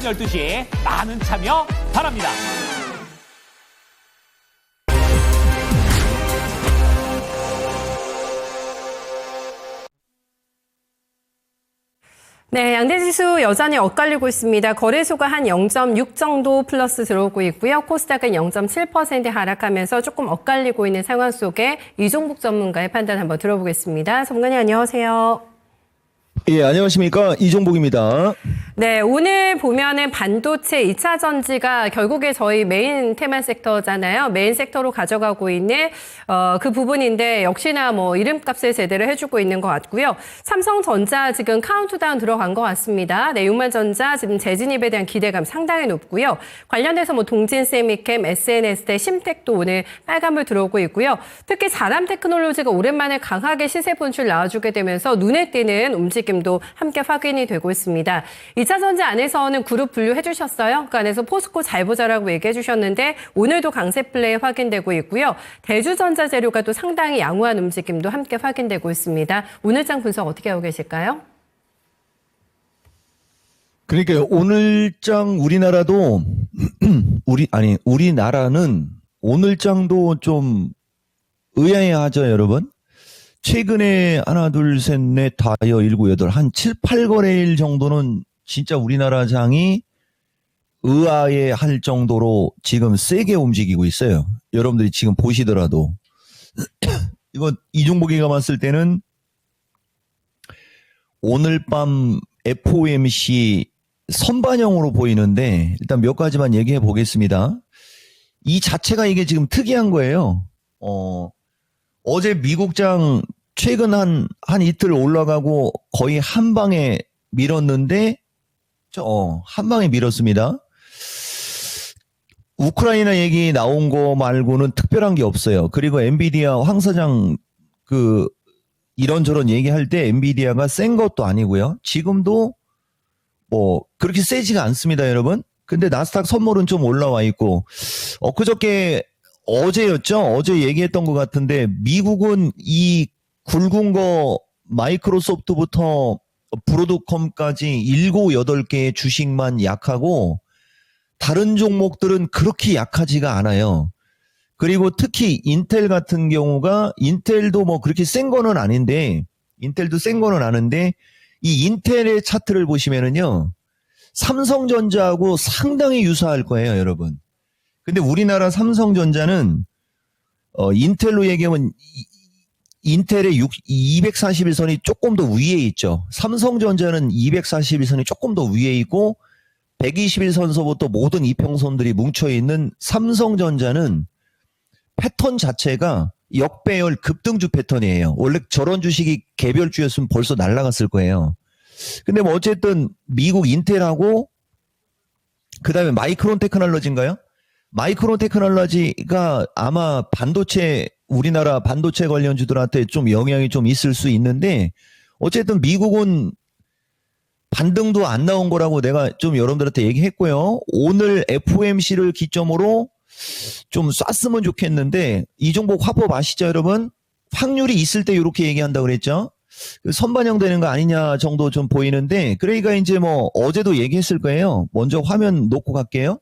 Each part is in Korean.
12시 많은 참여 바랍니다. 네, 양대지수 여전히 엇갈리고 있습니다. 거래소가 한 0.6 정도 플러스 들어오고 있고요. 코스닥은 0.7% 하락하면서 조금 엇갈리고 있는 상황 속에 이종복 전문가의 판단 한번 들어보겠습니다. 전문가님 안녕하세요. 예, 안녕하십니까. 이종복입니다. 네, 오늘 보면은 반도체 2차 전지가 결국에 저희 메인 테마 섹터잖아요. 메인 섹터로 가져가고 있는 그 부분인데 역시나 뭐 이름값을 제대로 해주고 있는 것 같고요. 삼성전자 지금 카운트다운 들어간 것 같습니다. 네, 육만전자 지금 재진입에 대한 기대감 상당히 높고요. 관련돼서 뭐 동진세미캠, SNS대, 심택도 오늘 빨간불 들어오고 있고요. 특히 자람테크놀로지가 오랜만에 강하게 시세 분출 나와주게 되면서 눈에 띄는 움직임도 함께 확인이 되고 있습니다. 2차 전지 안에서는 그룹 분류해 주셨어요. 그 안에서 포스코 잘 보자라고 얘기해 주셨는데 오늘도 강세 플레이 확인되고 있고요. 대주전자재료가 또 상당히 양호한 움직임도 함께 확인되고 있습니다. 오늘장 분석 어떻게 하고 계실까요? 그러니까 오늘장 우리나라도 우리나라는 오늘장도 좀 의아해하죠, 여러분. 최근에 하나, 둘, 셋, 넷, 다, 여, 일곱, 여덟, 한 7, 8거래일 정도는 진짜 우리나라 장이 의아해할 정도로 지금 세게 움직이고 있어요. 여러분들이 지금 보시더라도. 이거 이종복이가 봤을 때는 오늘 밤 FOMC 선반영으로 보이는데 일단 몇 가지만 얘기해 보겠습니다. 이 자체가 이게 지금 특이한 거예요. 어제 미국장 최근 한 이틀 올라가고 거의 한 방에 밀었는데, 한 방에 밀었습니다. 우크라이나 얘기 나온 거 말고는 특별한 게 없어요. 그리고 엔비디아 황 사장 이런저런 얘기할 때 엔비디아가 센 것도 아니고요. 지금도 뭐 그렇게 세지가 않습니다, 여러분. 근데 나스닥 선물은 좀 올라와 있고, 그저께 어제였죠? 어제 얘기했던 것 같은데 미국은 이 굵은 거 마이크로소프트부터 브로드컴까지 7, 8개의 주식만 약하고 다른 종목들은 그렇게 약하지가 않아요. 그리고 특히 인텔 같은 경우가 인텔도 뭐 그렇게 센 거는 아닌데 이 인텔의 차트를 보시면은요. 삼성전자하고 상당히 유사할 거예요, 여러분. 근데 우리나라 삼성전자는 인텔로 얘기하면 인텔의 241선이 조금 더 위에 있죠. 삼성전자는 241선이 조금 더 위에 있고 121선서부터 모든 이평선들이 뭉쳐있는 삼성전자는 패턴 자체가 역배열 급등주 패턴이에요. 원래 저런 주식이 개별주였으면 벌써 날아갔을 거예요. 근데 뭐 어쨌든 미국 인텔하고 그 다음에 마이크론 테크놀로지인가요? 마이크론 테크놀로지가 아마 우리나라 반도체 관련주들한테 좀 영향이 좀 있을 수 있는데 어쨌든 미국은 반등도 안 나온 거라고 내가 좀 여러분들한테 얘기했고요. 오늘 FOMC를 기점으로 좀 쐈으면 좋겠는데 이종복 화법 아시죠, 여러분? 확률이 있을 때 이렇게 얘기한다고 그랬죠? 선반영 되는 거 아니냐 정도 좀 보이는데 그러니까 이제 뭐 어제도 얘기했을 거예요. 먼저 화면 놓고 갈게요.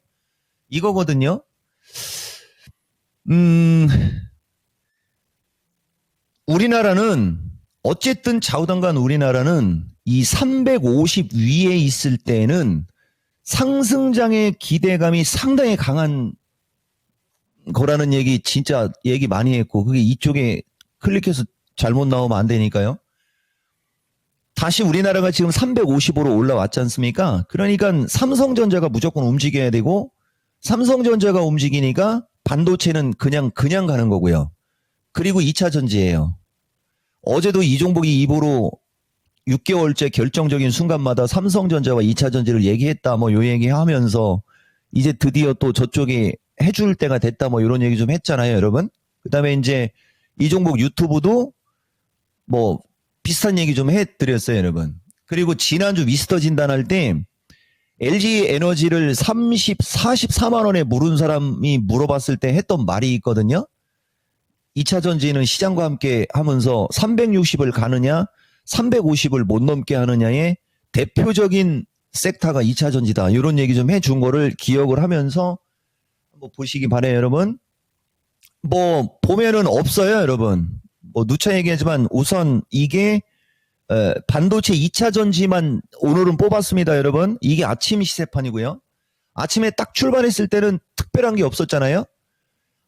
이거거든요. 우리나라는 어쨌든 좌우당간 우리나라는 이 350 위에 있을 때는 상승장의 기대감이 상당히 강한 거라는 얘기 진짜 얘기 많이 했고 그게 이쪽에 클릭해서 잘못 나오면 안 되니까요. 다시 우리나라가 지금 350으로 올라왔지 않습니까? 그러니까 삼성전자가 무조건 움직여야 되고 삼성전자가 움직이니까 반도체는 그냥 가는 거고요. 그리고 2차 전지예요. 어제도 이종복이 입으로 6개월째 결정적인 순간마다 삼성전자와 2차 전지를 얘기했다 뭐 요 얘기하면서 이제 드디어 또 저쪽에 해줄 때가 됐다 뭐 이런 얘기 좀 했잖아요, 여러분. 그다음에 이제 이종복 유튜브도 뭐 비슷한 얘기 좀 해드렸어요, 여러분. 그리고 지난주 미스터 진단할 때 LG 에너지를 44만 원에 물은 사람이 물어봤을 때 했던 말이 있거든요. 2차 전지는 시장과 함께 하면서 360을 가느냐 350을 못 넘게 하느냐의 대표적인 섹터가 2차 전지다. 이런 얘기 좀 해준 거를 기억을 하면서 한번 보시기 바래요, 여러분. 뭐 보면은 없어요, 여러분. 뭐 누차 얘기하지만 우선 이게 반도체 2차 전지만 오늘은 뽑았습니다, 여러분. 이게 아침 시세판이고요. 아침에 딱 출발했을 때는 특별한 게 없었잖아요.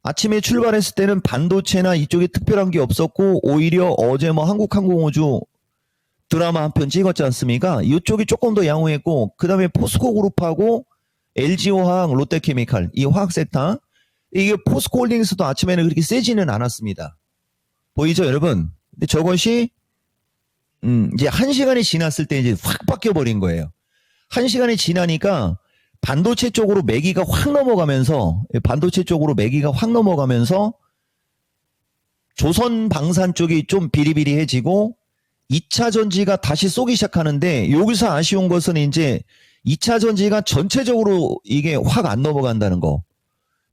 아침에 출발했을 때는 반도체나 이쪽에 특별한 게 없었고 오히려 어제 뭐 한국항공우주 드라마 한 편 찍었지 않습니까? 이쪽이 조금 더 양호했고 그 다음에 포스코그룹하고 LG화학, 롯데케미칼 이 화학 섹터 이게 포스코홀딩스도 아침에는 그렇게 세지는 않았습니다. 보이죠, 여러분? 근데 저것이 이제 1시간이 지났을 때 이제 확 바뀌어버린 거예요. 1시간이 지나니까 반도체 쪽으로 매기가 확 넘어가면서 조선방산 쪽이 좀 비리비리해지고 2차 전지가 다시 쏘기 시작하는데 여기서 아쉬운 것은 이제 2차 전지가 전체적으로 이게 확 안 넘어간다는 거.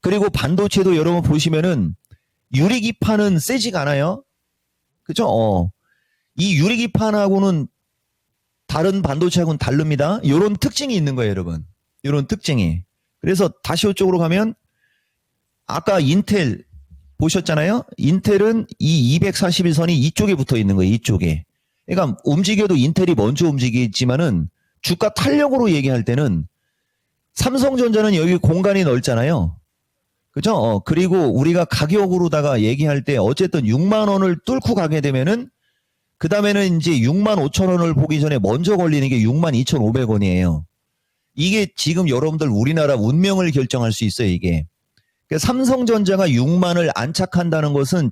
그리고 반도체도 여러분 보시면은 유리기판은 세지가 않아요. 그죠? 이 유리기판하고는 다른 반도체하고는 다릅니다. 이런 특징이 있는 거예요, 여러분. 이런 특징이. 그래서 다시 이쪽으로 가면 아까 인텔 보셨잖아요. 인텔은 이 241선이 이쪽에 붙어 있는 거예요. 이쪽에. 그러니까 움직여도 인텔이 먼저 움직이지만은 주가 탄력으로 얘기할 때는 삼성전자는 여기 공간이 넓잖아요. 그죠? 그리고 우리가 가격으로다가 얘기할 때 어쨌든 6만 원을 뚫고 가게 되면은 그 다음에는 이제 6만 5천 원을 보기 전에 먼저 걸리는 게 6만 2,500원이에요. 이게 지금 여러분들 우리나라 운명을 결정할 수 있어요, 이게. 그러니까 삼성전자가 6만을 안착한다는 것은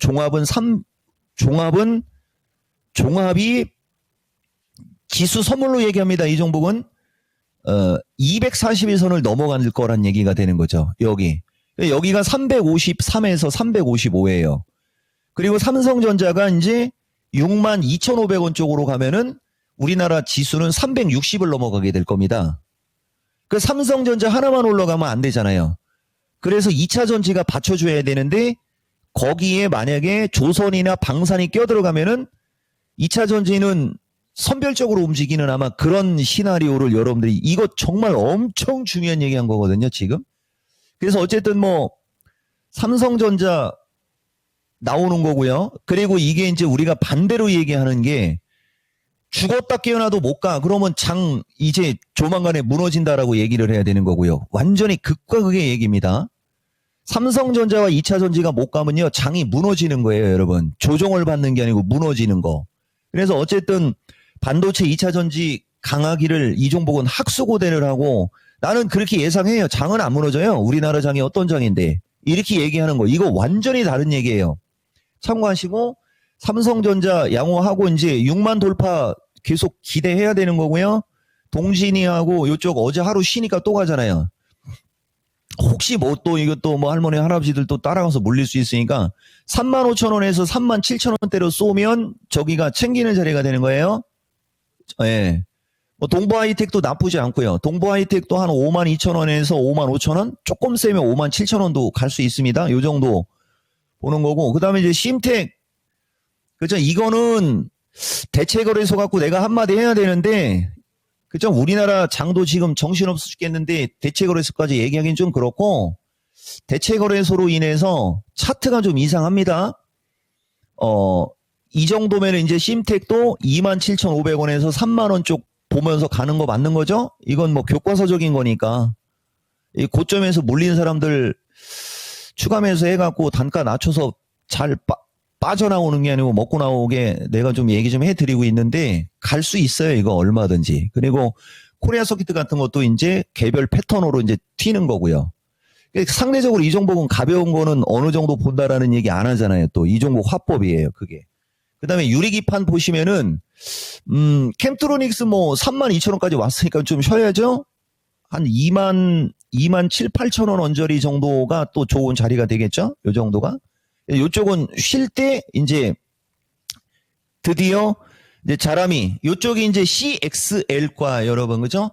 종합이 지수 선물로 얘기합니다. 이 종목은 241선을 넘어갈 거란 얘기가 되는 거죠. 여기가 353에서 355예요. 그리고 삼성전자가 이제 6만 2,500원 쪽으로 가면은 우리나라 지수는 360을 넘어가게 될 겁니다. 그 삼성전자 하나만 올라가면 안 되잖아요. 그래서 2차 전지가 받쳐줘야 되는데 거기에 만약에 조선이나 방산이 껴들어가면은 2차 전지는 선별적으로 움직이는 아마 그런 시나리오를 여러분들이 이거 정말 엄청 중요한 얘기한 거거든요, 지금. 그래서 어쨌든 뭐 삼성전자 나오는 거고요. 그리고 이게 이제 우리가 반대로 얘기하는 게 죽었다 깨어나도 못 가. 그러면 장 이제 조만간에 무너진다라고 얘기를 해야 되는 거고요. 완전히 극과 극의 얘기입니다. 삼성전자와 2차 전지가 못 가면요. 장이 무너지는 거예요, 여러분. 조정을 받는 게 아니고 무너지는 거. 그래서 어쨌든 반도체 2차 전지 강하기를 이 종목은 학수고대를 하고 나는 그렇게 예상해요. 장은 안 무너져요. 우리나라 장이 어떤 장인데. 이렇게 얘기하는 거. 이거 완전히 다른 얘기예요. 참고하시고 삼성전자 양호하고 이제 6만 돌파 계속 기대해야 되는 거고요. 동진이하고 이쪽 어제 하루 쉬니까 또 가잖아요. 혹시 뭐 또 이것도 뭐 할머니 할아버지들 또 따라가서 물릴 수 있으니까 35,000원에서 37,000원대로 쏘면 저기가 챙기는 자리가 되는 거예요. 예. 뭐 동부하이텍도 나쁘지 않고요. 동부하이텍도 한 52,000원에서 55,000원 조금 세면 57,000원도 갈 수 있습니다. 요 정도 보는 거고. 그다음에 이제 심텍 그죠? 이거는 대체거래소 갖고 내가 한마디 해야 되는데 그죠? 우리나라 장도 지금 정신없어 죽겠는데 대체거래소까지 얘기하기는 좀 그렇고 대체거래소로 인해서 차트가 좀 이상합니다. 이 정도면 이제 심텍도 27,500원에서 3만원 쪽 보면서 가는 거 맞는 거죠? 이건 뭐 교과서적인 거니까 이 고점에서 물린 사람들 추가 매수해갖고 단가 낮춰서 잘 빠져나오는 게 아니고 먹고 나오게 내가 좀 얘기 좀 해드리고 있는데 갈 수 있어요. 이거 얼마든지. 그리고 코리아 서키트 같은 것도 이제 개별 패턴으로 이제 튀는 거고요. 상대적으로 이 종목은 가벼운 거는 어느 정도 본다라는 얘기 안 하잖아요. 또 이 종목 화법이에요. 그게. 그 다음에 유리기판 보시면은 캠트로닉스 뭐 32,000원까지 왔으니까 좀 쉬어야죠. 한 2만 7, 8천원 언저리 정도가 또 좋은 자리가 되겠죠. 요 정도가. 요쪽은 쉴 때 이제 드디어 이제 자람이 요쪽이 이제 CXL과 여러분 그죠?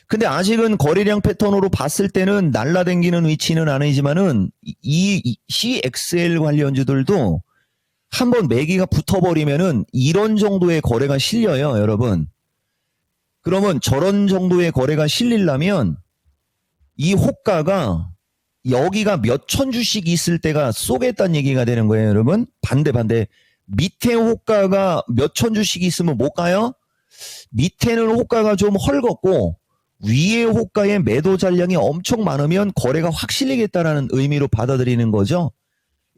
근데 아직은 거래량 패턴으로 봤을 때는 날라다니는 위치는 아니지만은 이 CXL 관련주들도 한번 매기가 붙어버리면은 이런 정도의 거래가 실려요, 여러분. 그러면 저런 정도의 거래가 실리려면 이 호가가 여기가 몇 천 주씩 있을 때가 쏘겠다는 얘기가 되는 거예요, 여러분. 반대. 밑에 호가가 몇 천 주씩 있으면 못 가요? 밑에는 호가가 좀 헐겁고 위에 호가에 매도 잔량이 엄청 많으면 거래가 확 실리겠다라는 의미로 받아들이는 거죠.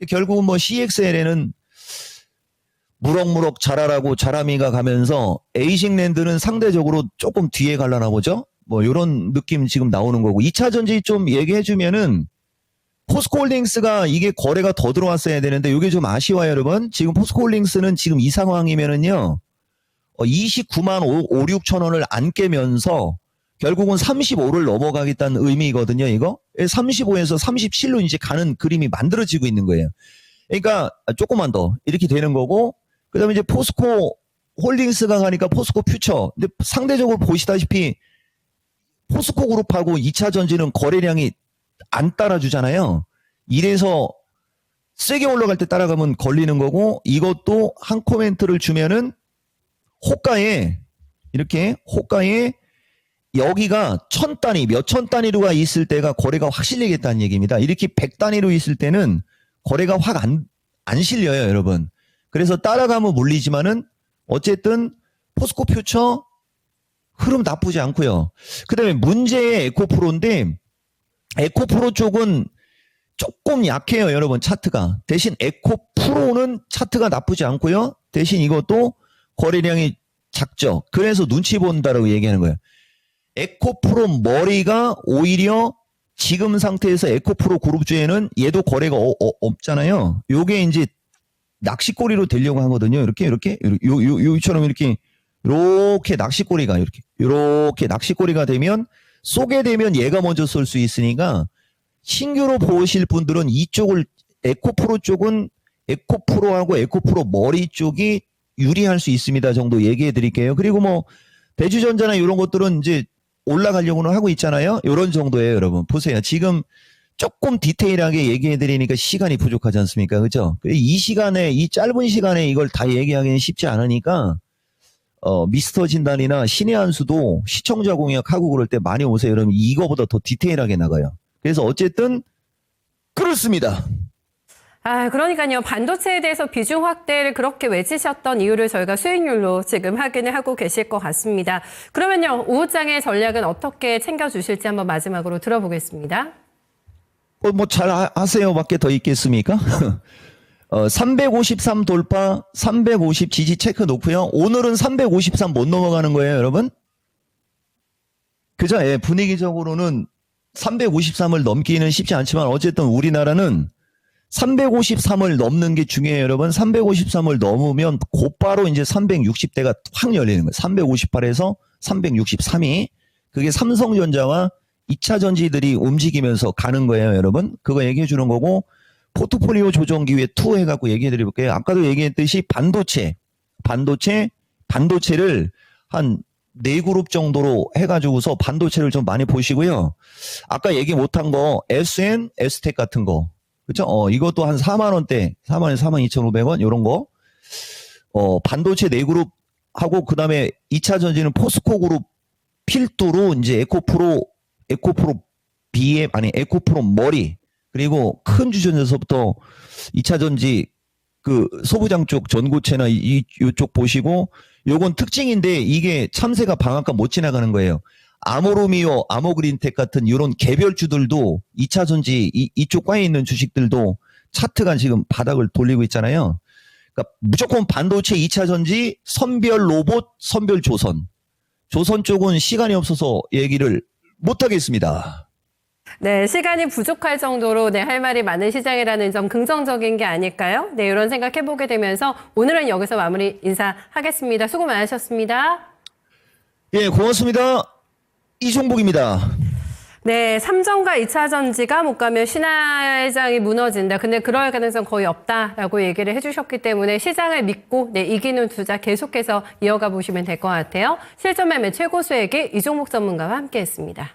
결국은 뭐 CXL에는 무럭무럭 자라라고 자라미가 가면서 에이식랜드는 상대적으로 조금 뒤에 갈라나 보죠. 뭐 이런 느낌 지금 나오는 거고 2차 전지 좀 얘기해 주면은 포스코홀딩스가 이게 거래가 더 들어왔어야 되는데 이게 좀 아쉬워요, 여러분. 지금 포스코홀딩스는 지금 이 상황이면은요 29만 5, 6천 원을 안 깨면서 결국은 35를 넘어가겠다는 의미거든요, 이거. 35에서 37로 이제 가는 그림이 만들어지고 있는 거예요. 그러니까 조금만 더 이렇게 되는 거고, 그 다음에 이제 포스코 홀딩스가 가니까 포스코 퓨처. 근데 상대적으로 보시다시피 포스코 그룹하고 2차 전지는 거래량이 안 따라주잖아요. 이래서 세게 올라갈 때 따라가면 걸리는 거고, 이것도 한 코멘트를 주면은 호가에 이렇게 호가에 여기가 1000단위 몇 천 단위로가 있을 때가 거래가 확 실리겠다는 얘기입니다. 이렇게 100단위로 있을 때는 거래가 확 안 실려요, 여러분. 그래서 따라가면 물리지만은 어쨌든 포스코 퓨처 흐름 나쁘지 않고요. 그다음에 문제의 에코프로인데 에코프로 쪽은 조금 약해요, 여러분. 차트가. 대신 에코프로는 차트가 나쁘지 않고요. 대신 이것도 거래량이 작죠. 그래서 눈치 본다라고 얘기하는 거예요. 에코프로 머리가 오히려 지금 상태에서 에코프로 그룹주에는 얘도 거래가 없잖아요. 요게 이제 낚시꼬리로 되려고 하거든요. 이렇게 요처럼 이렇게 낚시꼬리가 이렇게 낚시꼬리가 되면 쏘게 되면 얘가 먼저 쏠 수 있으니까 신규로 보실 분들은 이쪽을 에코프로 쪽은 에코프로하고 에코프로 머리 쪽이 유리할 수 있습니다 정도 얘기해 드릴게요. 그리고 뭐 대주전자나 이런 것들은 이제 올라가려고는 하고 있잖아요. 이런 정도예요, 여러분. 보세요. 지금 조금 디테일하게 얘기해 드리니까 시간이 부족하지 않습니까? 그죠? 이 시간에, 이 짧은 시간에 이걸 다 얘기하기는 쉽지 않으니까 미스터 진단이나 신의 한 수도 시청자 공약하고 그럴 때 많이 오세요. 여러분 이거보다 더 디테일하게 나가요. 그래서 어쨌든 그렇습니다. 그러니까요. 반도체에 대해서 비중 확대를 그렇게 외치셨던 이유를 저희가 수익률로 지금 확인을 하고 계실 것 같습니다. 그러면요. 오후장의 전략은 어떻게 챙겨주실지 한번 마지막으로 들어보겠습니다. 뭐 잘 하세요 밖에 더 있겠습니까? 353 돌파, 350 지지 체크 놓고요. 오늘은 353 못 넘어가는 거예요, 여러분. 그죠? 예, 분위기적으로는 353을 넘기는 쉽지 않지만 어쨌든 우리나라는 353을 넘는 게 중요해요, 여러분. 353을 넘으면 곧바로 이제 360대가 확 열리는 거예요. 358에서 363이. 그게 삼성전자와 2차 전지들이 움직이면서 가는 거예요, 여러분. 그거 얘기해 주는 거고, 포트폴리오 조정 기회 2 해갖고 얘기해 드릴게요. 아까도 얘기했듯이 반도체를 한 4그룹 정도로 해가지고서 반도체를 좀 많이 보시고요. 아까 얘기 못한 거, SN, S텍 같은 거. 그쵸? 이것도 한 4만원대, 4만원, 42,500원, 요런 거. 반도체 4그룹 하고, 그 다음에 2차 전지는 포스코 그룹 필두로 이제 에코프로 BM, 에코프로 머리, 그리고 큰 주전자서부터 2차 전지 그 소부장 쪽 전고체나 이쪽 보시고, 요건 특징인데 이게 참새가 방앗간 못 지나가는 거예요. 아모로미오, 아모그린텍 같은 이런 개별주들도 2차 전지 이쪽 과에 있는 주식들도 차트가 지금 바닥을 돌리고 있잖아요. 그러니까 무조건 반도체 2차 전지, 선별 로봇, 선별 조선. 조선 쪽은 시간이 없어서 얘기를 못 하겠습니다. 네, 시간이 부족할 정도로 할 말이 많은 시장이라는 점 긍정적인 게 아닐까요? 네, 이런 생각 해보게 되면서 오늘은 여기서 마무리 인사하겠습니다. 수고 많으셨습니다. 예, 고맙습니다. 이종복입니다. 네, 삼성과 2차 전지가 못 가면 신화장이 무너진다. 근데 그럴 가능성 거의 없다라고 얘기를 해주셨기 때문에 시장을 믿고 이기는 투자 계속해서 이어가 보시면 될 것 같아요. 실전 매매 최고 수익이 이종복 전문가와 함께했습니다.